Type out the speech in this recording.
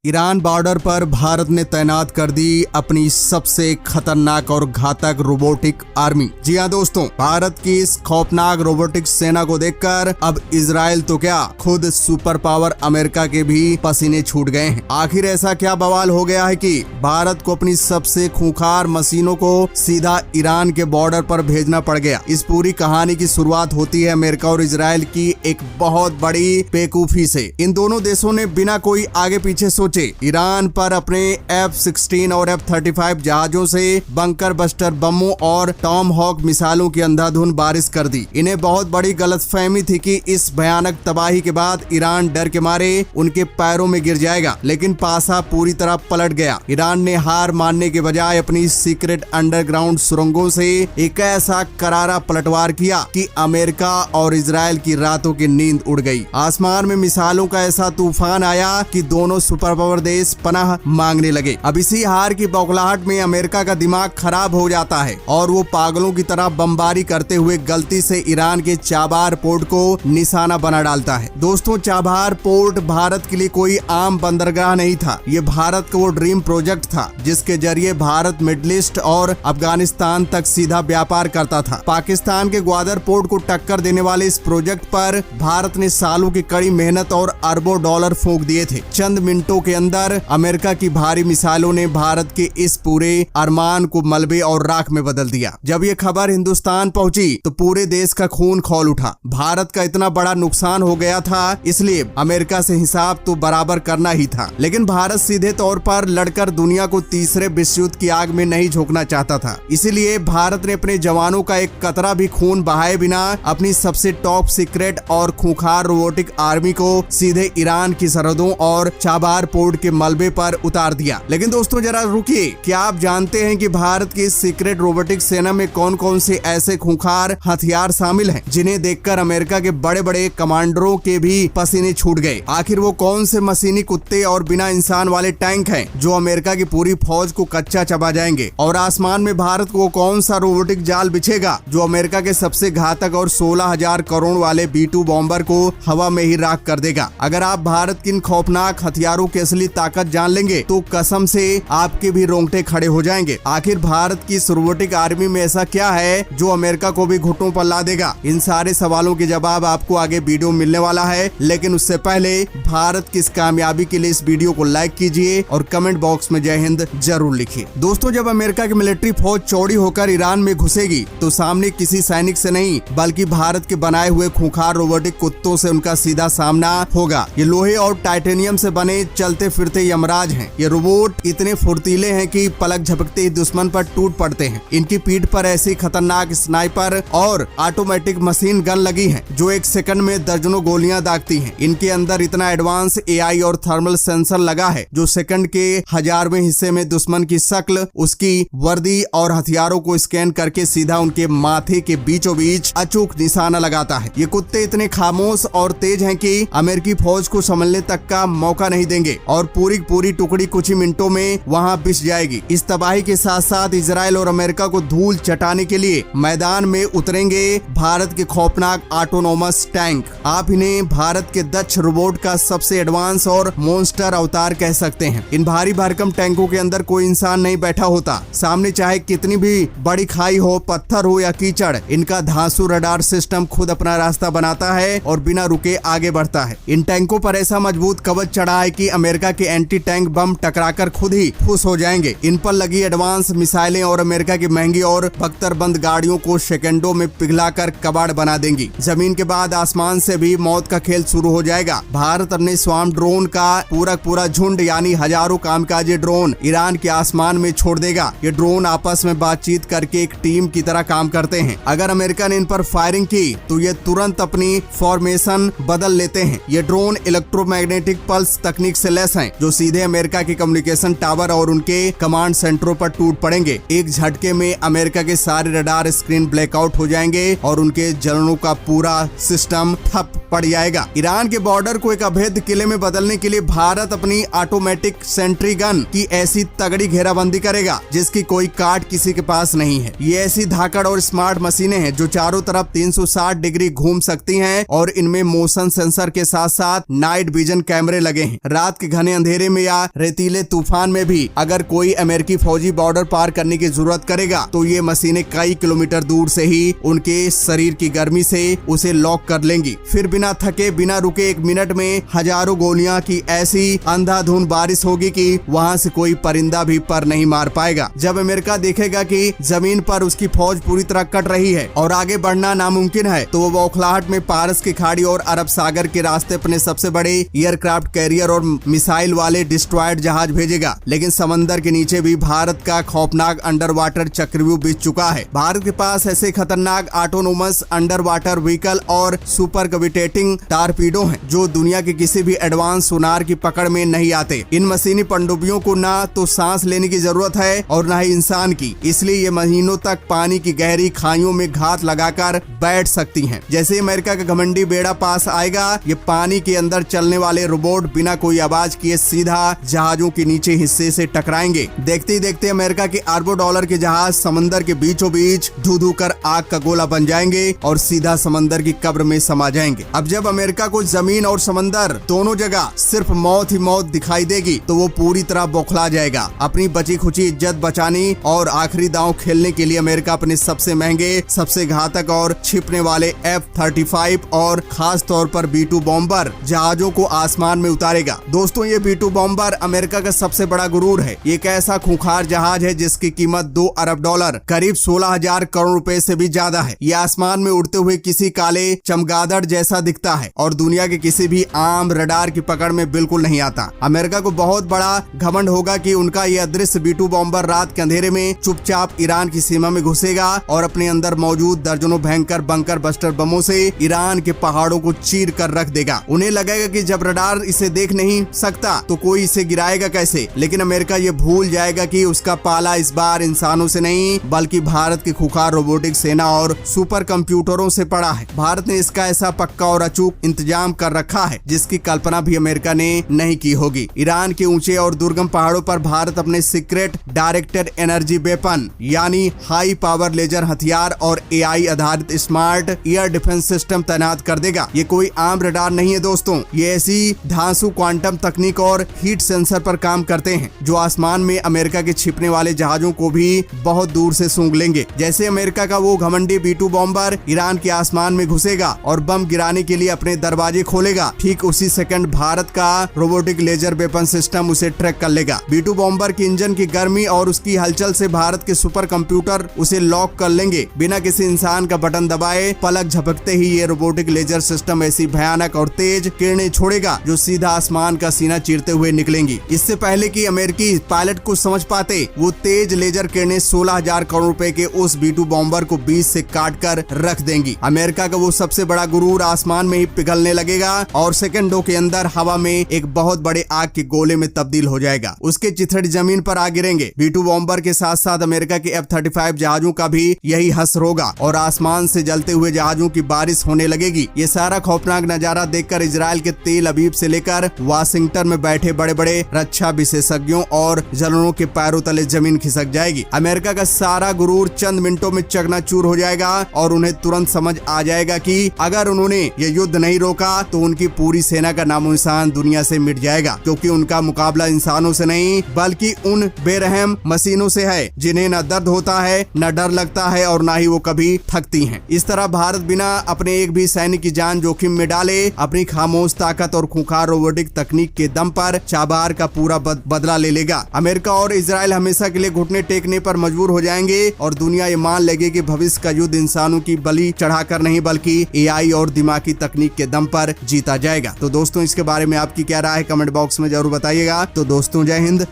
Iran border पर भारत ने तैनात कर दी अपनी सबसे खतरनाक और घातक रोबोटिक आर्मी। जी हां दोस्तों, भारत की इस खौफनाक रोबोटिक सेना को देखकर अब इजराइल तो क्या, खुद सुपर पावर अमेरिका के भी पसीने छूट गए हैं। आखिर ऐसा क्या बवाल हो गया है कि भारत को अपनी सबसे खूंखार मशीनों को सीधा ईरान के बॉर्डर पर भेजना पड़ गया। इस पूरी कहानी की शुरुआत होती है अमेरिका और इजराइल की एक बहुत बड़ी बेवकूफी से। इन दोनों देशों ने बिना कोई आगे पीछे सोचे ईरान पर अपने F-16 और F-35 जहाजों से बंकर बस्टर बमों और टॉम हॉक मिसाइलों की अंधाधुंध बारिश कर दी। इन्हें बहुत बड़ी गलतफहमी थी कि इस भयानक तबाही के बाद ईरान डर के मारे उनके पैरों में गिर जाएगा, लेकिन पासा पूरी तरह पलट गया। ईरान ने हार मानने के बजाय अपनी सीक्रेट अंडरग्राउंड सुरंगों से एक ऐसा करारा पलटवार किया कि अमेरिका और इजराइल की रातों की नींद उड़ गई। आसमान में मिसाइलों का ऐसा तूफान आया कि दोनों सुपर पावर देश पनाह मांगने लगे। अब इसी हार की बौखलाहट में अमेरिका का दिमाग खराब हो जाता है और वो पागलों की तरह बमबारी करते हुए गलती से ईरान के चाबार पोर्ट को निशाना बना डालता है। दोस्तों, चाबार पोर्ट भारत के लिए कोई आम बंदरगाह नहीं था। ये भारत का वो ड्रीम प्रोजेक्ट था जिसके जरिए भारत मिडिल ईस्ट और अफगानिस्तान तक सीधा व्यापार करता था। पाकिस्तान के ग्वादर पोर्ट को टक्कर देने वाले इस प्रोजेक्ट पर भारत ने सालों की कड़ी मेहनत और अरबों डॉलर फूंक दिए थे। चंद मिनटों के अंदर अमेरिका की भारी मिसाइलों ने भारत के इस पूरे अरमान को मलबे और राख में बदल दिया। जब ये खबर हिंदुस्तान पहुंची तो पूरे देश का खून खौल उठा। भारत का इतना बड़ा नुकसान हो गया था, इसलिए अमेरिका से हिसाब तो बराबर करना ही था। लेकिन भारत सीधे तौर पर लड़कर दुनिया को तीसरे विश्व युद्ध की आग में नहीं झोंकना चाहता था। इसीलिए भारत ने अपने जवानों का एक कतरा भी खून बहाए बिना अपनी सबसे टॉप सीक्रेट और खूंखार रोबोटिक आर्मी को सीधे ईरान की सरहदों और चाबार पोर्ट के मलबे पर उतार दिया। लेकिन दोस्तों जरा रुकिए, क्या आप जानते हैं कि भारत की सीक्रेट रोबोटिक सेना में कौन कौन से ऐसे खूंखार हथियार शामिल हैं जिन्हें देखकर अमेरिका के बड़े बड़े कमांडरों के भी पसीने छूट गए? आखिर वो कौन से मशीनी कुत्ते और बिना इंसान वाले टैंक हैं जो अमेरिका की पूरी फौज को कच्चा चबा जाएंगे? और आसमान में भारत को कौन सा रोबोटिक जाल बिछेगा जो अमेरिका के सबसे घातक और 16,000 करोड़ वाले B-2 बॉम्बर को हवा में ही राख कर देगा? अगर आप भारत की इन खौफनाक हथियारों की असली ताकत जान लेंगे तो कसम से आपके भी रोंगटे खड़े हो जाएंगे। आखिर भारत की रोबोटिक आर्मी में ऐसा क्या है जो अमेरिका को भी घुटनों पर ला देगा? इन सारे सवालों के जवाब आपको आगे वीडियो मिलने वाला है, लेकिन उससे पहले भारत की इस कामयाबी के लिए इस वीडियो को लाइक कीजिए और कमेंट बॉक्स में जय हिंद जरूर लिखिए। दोस्तों, जब अमेरिका की मिलिट्री फौज चौड़ी होकर ईरान में घुसेगी तो सामने किसी सैनिक से नहीं बल्कि भारत के बनाए हुए खूंखार रोबोटिक कुत्तों से उनका सीधा सामना होगा। ये लोहे और टाइटेनियम से बने चलते फिरते यमराज हैं। ये रोबोट इतने फुर्तीले हैं कि पलक झपकते ही दुश्मन पर टूट पड़ते हैं। इनकी पीठ पर ऐसी खतरनाक स्नाइपर और ऑटोमेटिक मशीन गन लगी हैं जो एक सेकंड में दर्जनों गोलियां दागती हैं। इनके अंदर इतना एडवांस AI और थर्मल सेंसर लगा है जो सेकंड के 1000वें हिस्से में दुश्मन की शक्ल, उसकी वर्दी और हथियारों को स्कैन करके सीधा उनके माथे के बीचों बीच अचूक निशाना लगाता है। ये कुत्ते इतने खामोश और तेज हैं कि अमेरिकी फौज को संभलने तक का मौका नहीं देंगे और पूरी टुकड़ी कुछ ही मिनटों में वहां पिस जाएगी। इस तबाही के साथ साथ इजराइल और अमेरिका को धूल चटाने के लिए मैदान में उतरेंगे भारत के खौफनाक ऑटोनोमस टैंक। आप इन्हें भारत के दक्ष रोबोट का सबसे एडवांस और मॉन्स्टर अवतार कह सकते हैं। इन भारी भरकम टैंकों के अंदर कोई इंसान नहीं बैठा होता। सामने चाहे कितनी भी बड़ी खाई हो, पत्थर हो या कीचड़, इनका धांसू रडार सिस्टम खुद अपना रास्ता बनाता है और बिना रुके आगे बढ़ता है। इन टैंकों पर ऐसा मजबूत कवच चढ़ा है कि अमेरिका के एंटी टैंक बम टकराकर खुद ही फुस हो जाएंगे। इन पर लगी एडवांस मिसाइलें और अमेरिका की महंगी और बख्तरबंद गाड़ियों को सेकंडों में पिघलाकर कबाड़ बना देंगी। जमीन के बाद आसमान से भी मौत का खेल शुरू हो जाएगा। भारत अपने स्वाम ड्रोन का पूरा झुंड यानी हजारों कामकाजी ड्रोन ईरान के आसमान में छोड़ देगा। ये ड्रोन आपस में बातचीत करके एक टीम की तरह काम करते हैं। अगर अमेरिका ने इन पर फायरिंग की तो ये तुरंत अपनी फॉर्मेशन बदल लेते हैं। ये ड्रोन इलेक्ट्रोमैग्नेटिक पल्स तकनीक से लैस हैं जो सीधे अमेरिका के कम्युनिकेशन टावर और उनके कमांड सेंटरों पर टूट पड़ेंगे। एक झटके में अमेरिका के सारे रडार स्क्रीन ब्लैकआउट हो जाएंगे और उनके जनरलों का पूरा सिस्टम ठप पड़ जाएगा। ईरान के बॉर्डर को एक अभेद्य किले में बदलने के लिए भारत अपनी ऑटोमेटिक सेंट्री गन की ऐसी तगड़ी घेराबंदी करेगा जिसकी कोई काट किसी के पास नहीं है। ये ऐसी धाकड़ और स्मार्ट मशीनें हैं जो चारों तरफ 360 डिग्री घूम सकती हैं और इनमें मोशन सेंसर के साथ साथ नाइट विजन कैमरे लगे हैं। रात के घने अंधेरे में या रेतीले तूफान में भी अगर कोई अमेरिकी फौजी बॉर्डर पार करने की जरूरत करेगा तो ये मशीनें कई किलोमीटर दूर से ही उनके शरीर की गर्मी से उसे लॉक कर लेंगी। फिर बिना थके बिना रुके 1 मिनट में हजारों गोलियां की ऐसी अंधाधुंध बारिश होगी कि वहां से कोई परिंदा भी पर नहीं मार पाएगा। जब अमेरिका देखेगा कि जमीन पर उसकी फौज पूरी तरह कट रही है और आगे बढ़ना नामुमकिन है तो वो बौखलाहट में पारस की खाड़ी और अरब सागर के रास्ते अपने सबसे बड़े एयरक्राफ्ट कैरियर और मिसाइल वाले डिस्ट्रॉयड जहाज भेजेगा। लेकिन समंदर के नीचे भी भारत का खौफनाक अंडर वाटर चक्रव्यूह बीत चुका है। भारत के पास ऐसे खतरनाक ऑटोनोमस अंडर वाटर व्हीकल और सुपर ग्रेविटेटिंग टारपीडो हैं जो दुनिया के किसी भी एडवांस सोनार की पकड़ में नहीं आते। इन मशीनी पनडुब्बियों को ना तो सांस लेने की जरूरत है और न ही इंसान की, इसलिए ये महीनों तक पानी की गहरी खाइयों में घात लगाकर बैठ सकती हैं। जैसे अमेरिका का घमंडी बेड़ा पास आएगा, ये पानी के अंदर चलने वाले रोबोट बिना कोई आवाज किए सीधा जहाजों के नीचे हिस्से से टकराएंगे। देखते ही देखते अमेरिका के अरबों डॉलर के जहाज समंदर के बीचों बीच धू कर आग का गोला बन जाएंगे और सीधा समंदर की कब्र में समा जाएंगे। अब जब अमेरिका को जमीन और समंदर दोनों जगह सिर्फ मौत ही मौत दिखाई देगी तो वो पूरी तरह बौखला जाएगा। अपनी बची खुची इज्जत बचाने और आखिरी दांव खेलने के लिए अमेरिका अपने सबसे महंगे, सबसे घातक और छिपने वाले F-35 और खास तौर पर B-2 बॉम्बर जहाजों को आसमान में उतारेगा। दोस्तों, ये B-2 बॉम्बर अमेरिका का सबसे बड़ा गुरूर है। ये एक ऐसा खूंखार जहाज है जिसकी कीमत $2 अरब करीब 16,000 करोड़ रुपए से भी ज्यादा है। ये आसमान में उड़ते हुए किसी काले चमगादड़ जैसा दिखता है और दुनिया के किसी भी आम रडार की पकड़ में बिल्कुल नहीं आता। अमेरिका को बहुत बड़ा घमंड होगा कि उनका ये अदृश्य B-2 बॉम्बर रात के अंधेरे में चुपचाप ईरान की सीमा में घुसेगा और अपने अंदर मौजूद दर्जनों भयंकर बंकर बस्टर बमों से ईरान के पहाड़ों को चीर कर रख देगा। उन्हें लगेगा कि जब रडार इसे देख नहीं सकता तो कोई इसे गिराएगा कैसे। लेकिन अमेरिका ये भूल जाएगा कि उसका पाला इस बार इंसानों से नहीं बल्कि भारत की खुखार रोबोटिक सेना और सुपर कंप्यूटरों से पड़ा है। भारत ने इसका ऐसा पक्का और अचूक इंतजाम कर रखा है जिसकी कल्पना भी अमेरिका ने नहीं की होगी। ईरान के ऊंचे और दुर्गम पहाड़ों पर भारत अपने सीक्रेट डायरेक्टेड एनर्जी वेपन यानी हाई पावर लेजर हथियार और AI आधारित स्मार्ट एयर डिफेंस सिस्टम तैनात कर देगा। ये कोई आम रडार नहीं है दोस्तों, ये ऐसी धांसू क्वांटम तकनीक और हीट सेंसर पर काम करते हैं जो आसमान में अमेरिका के छिपने वाले जहाजों को भी बहुत दूर से सूंघ लेंगे। जैसे अमेरिका का वो घमंडी B-2 बॉम्बर ईरान के आसमान में घुसेगा और बम गिराने के लिए अपने दरवाजे खोलेगा, ठीक उसी सेकंड भारत का रोबोटिक लेजर वेपन सिस्टम उसे ट्रैक कर लेगा। B-2 बॉम्बर की इंजन की गर्मी और उसकी हलचल से भारत के सुपर कंप्यूटर उसे लॉक कर लेंगे। बिना किसी इंसान का बटन दबाए पलक झपकते ही ये रोबोटिक लेजर सिस्टम ऐसी भयानक और तेज किरणें छोड़ेगा जो सीधा आसमान का सीना चीरते हुए निकलेंगी। इससे पहले कि अमेरिकी पायलट कुछ समझ पाते, वो तेज लेजर किरणें 16,000 करोड़ रुपए के उस B-2 बॉम्बर को बीच से काट कर रख देंगी। अमेरिका का वो सबसे बड़ा गुरूर आसमान में ही पिघलने लगेगा और सेकंडों के अंदर हवा में एक बहुत बड़े आग के गोले में तब्दील हो जाएगा। उसके चिथड़े जमीन पर आ गिरेंगे। B-2 बॉम्बर के साथ साथ अमेरिका के F-35 जहाजों का भी यही हश्र होगा और आसमान से जलते हुए जहाजों की बारिश होने लगेगी। ये सारा खौफनाक नजारा देखकर इजराइल के तेल अबीब से लेकर वाशिंगटन में बैठे बड़े बड़े रक्षा विशेषज्ञों और जनरलों के पैरों तले जमीन खिसक जाएगी। अमेरिका का सारा गुरूर चंद मिनटों में चकनाचूर हो जाएगा और उन्हें तुरंत समझ आ जाएगा कि अगर उन्होंने ये युद्ध नहीं रोका तो उनकी पूरी सेना का नामो निशान दुनिया से मिट जाएगा, क्योंकि उनका मुकाबला इंसानों से नहीं बल्कि उन बेरहम मशीनों से है जिन्हें न दर्द होता है, न डर लगता है और न ही वो कभी थकती हैं। इस तरह भारत बिना अपने एक भी सैनिक की जान जोखिम में डाले अपनी खामोश ताकत और खूंखार रोबोटिक तकनीक के दम पर चाबार का पूरा बदला ले लेगा। अमेरिका और इजराइल हमेशा के लिए घुटने टेकने पर मजबूर हो जाएंगे और दुनिया ये मान लेगी कि भविष्य का युद्ध इंसानों की बलि चढ़ाकर नहीं बल्कि AI और दिमागी तकनीक के दम पर जीता जाएगा। तो दोस्तों, इसके बारे में आपकी क्या राय है कमेंट बॉक्स में जरूर बताइएगा। तो दोस्तों, जय हिंद।